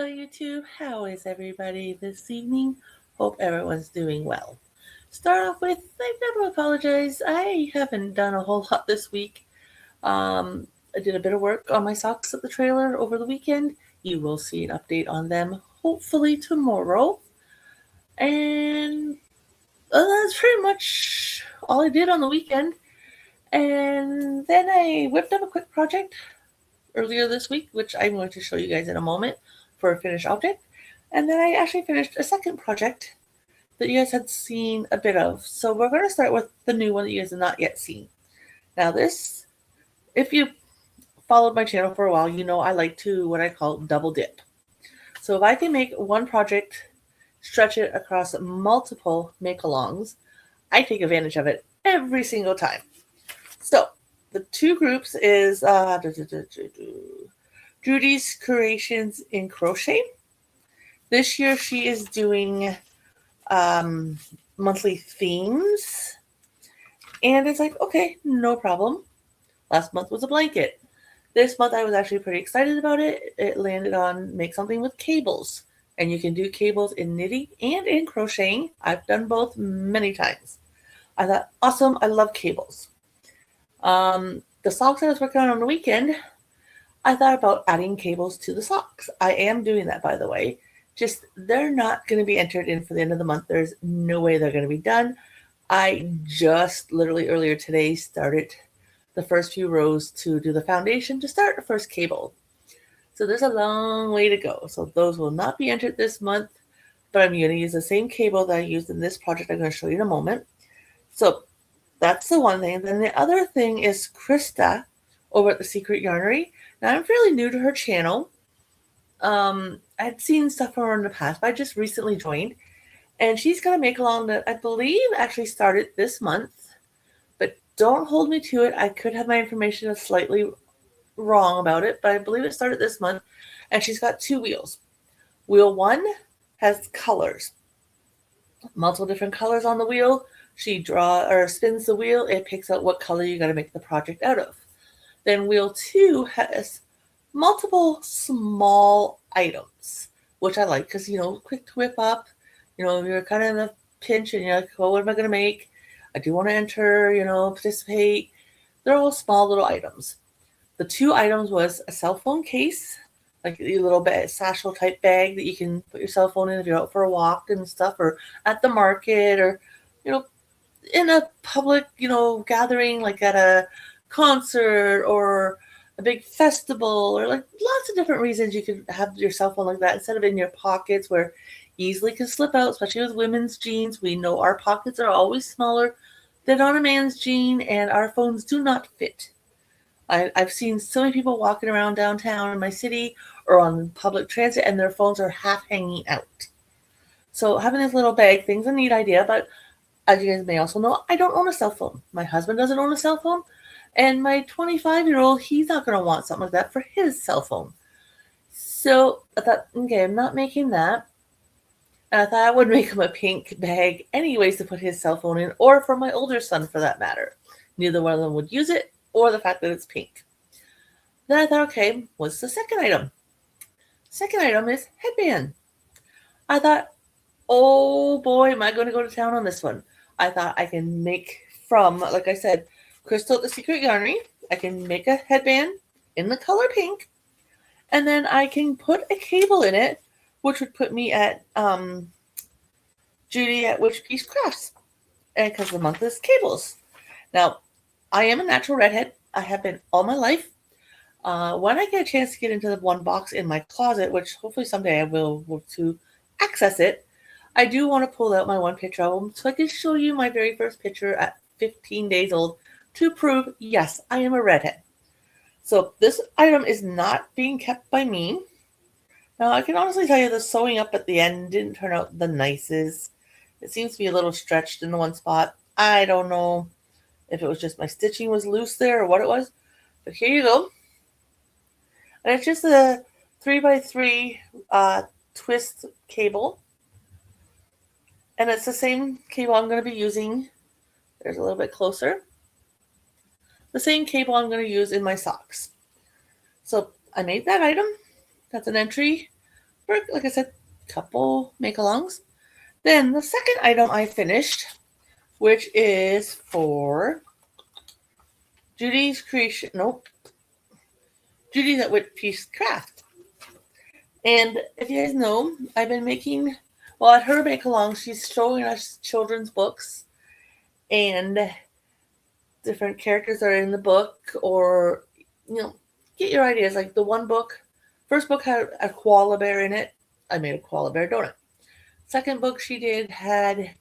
YouTube. How is everybody this evening? Hope everyone's doing well. Start off with, I never apologize. I haven't done a whole lot this week. I did a bit of work on my socks at the trailer over the weekend. You will see an update on them hopefully tomorrow. And that's pretty much all I did on the weekend. And then I whipped up a quick project earlier this week, which I'm going to show you guys in a moment for a finished object. And then I actually finished a second project that you guys had seen a bit of. So we're going to start with the new one that you guys have not yet seen. Now this, if you followed my channel for a while, you know I like to what I call double dip. So if I can make one project, stretch it across multiple make-alongs, I take advantage of it every single time. So the two groups is Judy's Creations in Crochet. This year she is doing monthly themes. And it's like, okay, no problem. Last month was a blanket. This month I was actually pretty excited about it. It landed on make something with cables. And you can do cables in knitting and in crocheting. I've done both many times. I thought, awesome, I love cables. The socks I was working on the weekend, I thought about adding cables to the socks. I am doing that, by the way. Just they're not going to be entered in for the end of the month. There's no way they're going to be done. I just literally earlier today started the first few rows to do the foundation to start the first cable. So there's a long way to go. So those will not be entered this month, but I'm going to use the same cable that I used in this project I'm going to show you in a moment. So that's the one thing. Then the other thing is Krista over at the Secret Yarnery. Now I'm fairly new to her channel. I'd seen stuff from her in the past, but I just recently joined. And she's got a make-along that I believe actually started this month. But don't hold me to it. I could have my information slightly wrong about it, but I believe it started this month. And she's got two wheels. Wheel one has colors. Multiple different colors on the wheel. She spins the wheel. It picks out what color you got to make the project out of. Then wheel two has multiple small items, which I like because, quick to whip up. You're kind of in a pinch and you're like, oh, what am I going to make? I do want to enter, participate. They're all small little items. The two items was a cell phone case, like a little satchel type bag that you can put your cell phone in if you're out for a walk and stuff, or at the market, or, in a public, gathering, like at a concert or a big festival, or like lots of different reasons you could have your cell phone like that instead of in your pockets where easily can slip out, especially with women's jeans. We know our pockets are always smaller than on a man's jean, and our phones do not fit. I've seen so many people walking around downtown in my city or on public transit, and their phones are half hanging out. So having this little bag thing's a neat idea, but as you guys may also know, I don't own a cell phone. My husband doesn't own a cell phone, and my 25-year-old, he's not going to want something like that for his cell phone. So I thought, okay, I'm not making that. And I thought I would make him a pink bag anyways to put his cell phone in, or for my older son for that matter. Neither one of them would use it, or the fact that it's pink. Then I thought, okay, what's the second item? Second item is headband. I thought, oh boy, am I going to go to town on this one. I thought I can make from, like I said, Crystal at the Secret Yarnery. I can make a headband in the color pink, and then I can put a cable in it, which would put me at Judy at Which Piece Crafts, and because the month is cables. Now, I am a natural redhead. I have been all my life. When I get a chance to get into the one box in my closet, which hopefully someday I will to access it, I do want to pull out my one picture album so I can show you my very first picture at 15 days old to prove, yes, I am a redhead. So this item is not being kept by me. Now, I can honestly tell you the sewing up at the end didn't turn out the nicest. It seems to be a little stretched in the one spot. I don't know if it was just my stitching was loose there or what it was. But here you go. And it's just a 3x3 twist cable. And it's the same cable I'm going to be using. There's a little bit closer. The same cable I'm going to use in my socks. So I made that item. That's an entry for, like I said, couple make-alongs. Then the second item I finished, which is for Judy's Creation. Nope. Judy's at Wit Piece Craft. And if you guys know, I've been making, well, at her make-along, she's showing us children's books and different characters that are in the book, or, get your ideas. Like the one book, first book had a koala bear in it. I made a koala bear donut. Second book she did had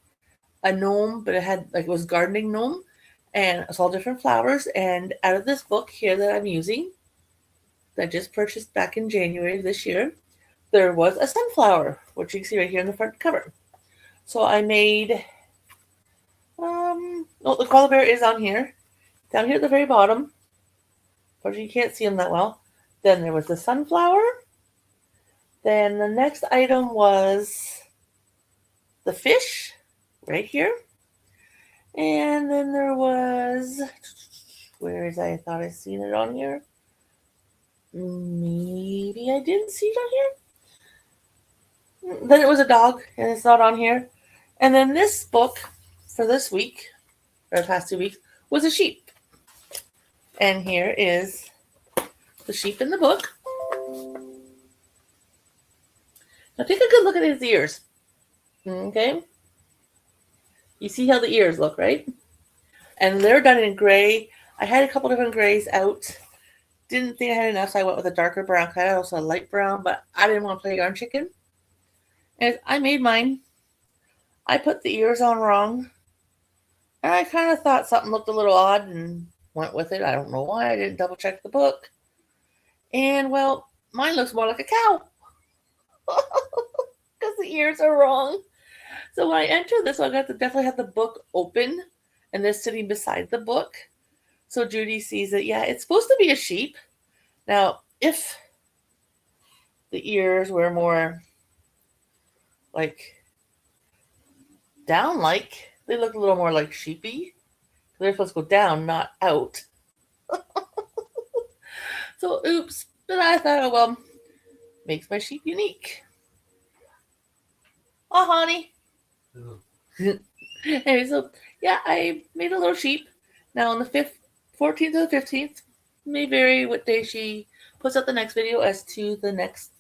a gnome, but it was gardening gnome, and it's all different flowers. And out of this book here that I'm using, that I just purchased back in January this year, there was a sunflower, which you can see right here in the front cover. So I made, the koala bear is on here, down here at the very bottom. But you can't see them that well. Then there was the sunflower. Then the next item was the fish, right here. And then there was, where is it? I thought I seen it on here. Maybe I didn't see it on here. Then it was a dog, and it's not on here. And then this book for this week, or the past 2 weeks, was a sheep. And here is the sheep in the book. Now take a good look at his ears. Okay? You see how the ears look, right? And they're done in gray. I had a couple different grays out. Didn't think I had enough, so I went with a darker brown. I had also a light brown, but I didn't want to play yarn chicken. And I made mine. I put the ears on wrong. And I kind of thought something looked a little odd and went with it. I don't know why. I didn't double check the book. And, well, mine looks more like a cow. Because the ears are wrong. So when I enter this, I got to definitely have the book open and this sitting beside the book. So Judy sees that, yeah, it's supposed to be a sheep. Now, if the ears were more like down, like they look a little more like sheepy. They're supposed to go down, not out. So, oops. But I thought, oh, well, makes my sheep unique. Oh, honey. Oh. Anyway, so, yeah, I made a little sheep. Now, on the 14th or the 15th, may vary what day she puts out the next video as to the next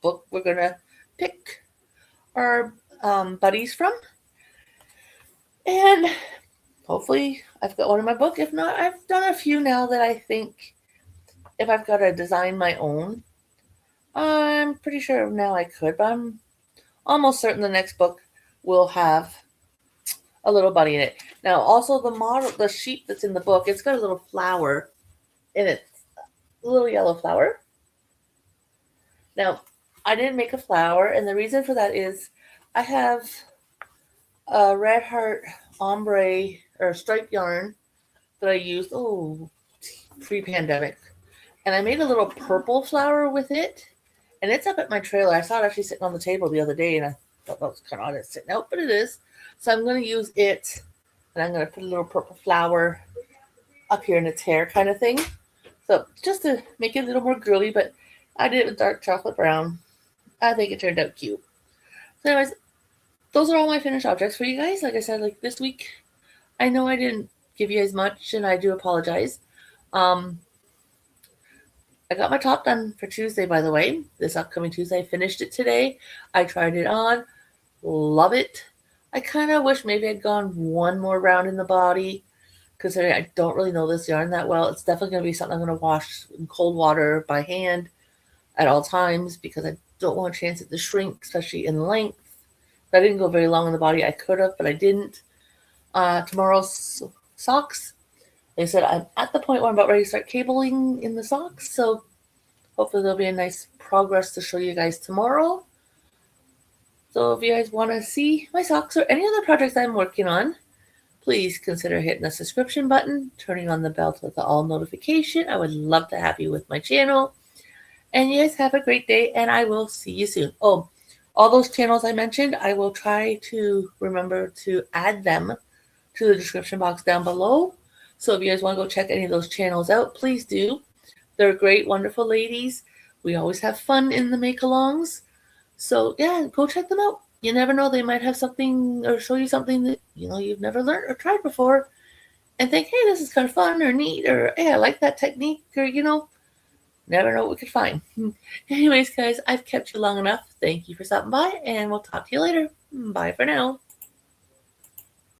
book we're going to pick our buddies from. And hopefully I've got one in my book. If not, I've done a few now that I think if I've got to design my own, I'm pretty sure now I could, but I'm almost certain the next book will have a little bunny in it. Now, also the sheep that's in the book, it's got a little flower in it, a little yellow flower. Now, I didn't make a flower, and the reason for that is I have a Red Heart ombre or striped yarn that I used pre-pandemic, and I made a little purple flower with it, and it's up at my trailer. I saw it actually sitting on the table the other day, and I thought that was kind of odd it's sitting out, but it is. So I'm going to use it, and I'm going to put a little purple flower up here in its hair kind of thing. So just to make it a little more girly, but I did it with dark chocolate brown. I think it turned out cute. So anyways, those are all my finished objects for you guys. Like I said, like this week, I know I didn't give you as much, and I do apologize. I got my top done for Tuesday, by the way. This upcoming Tuesday, I finished it today. I tried it on. Love it. I kind of wish maybe I'd gone one more round in the body, considering I don't really know this yarn that well. It's definitely going to be something I'm going to wash in cold water by hand at all times, because I don't want a chance it to shrink, especially in length. I didn't go very long in the body. I could have, but I didn't. Tomorrow's socks. Like I said, I'm at the point where I'm about ready to start cabling in the socks, so hopefully there'll be a nice progress to show you guys tomorrow. So if you guys want to see my socks or any other projects I'm working on, please consider hitting the subscription button, turning on the bell to the all notification. I would love to have you with my channel. And you guys have a great day, and I will see you soon. Oh, all those channels I mentioned, I will try to remember to add them to the description box down below. So if you guys want to go check any of those channels out, please do. They're great, wonderful ladies. We always have fun in the make-alongs. So yeah, go check them out. You never know, they might have something or show you something that you've never learned or tried before, and think, hey, this is kind of fun or neat, or hey, I like that technique, or never know what we could find. Anyways, guys, I've kept you long enough. Thank you for stopping by, and we'll talk to you later. Bye for now.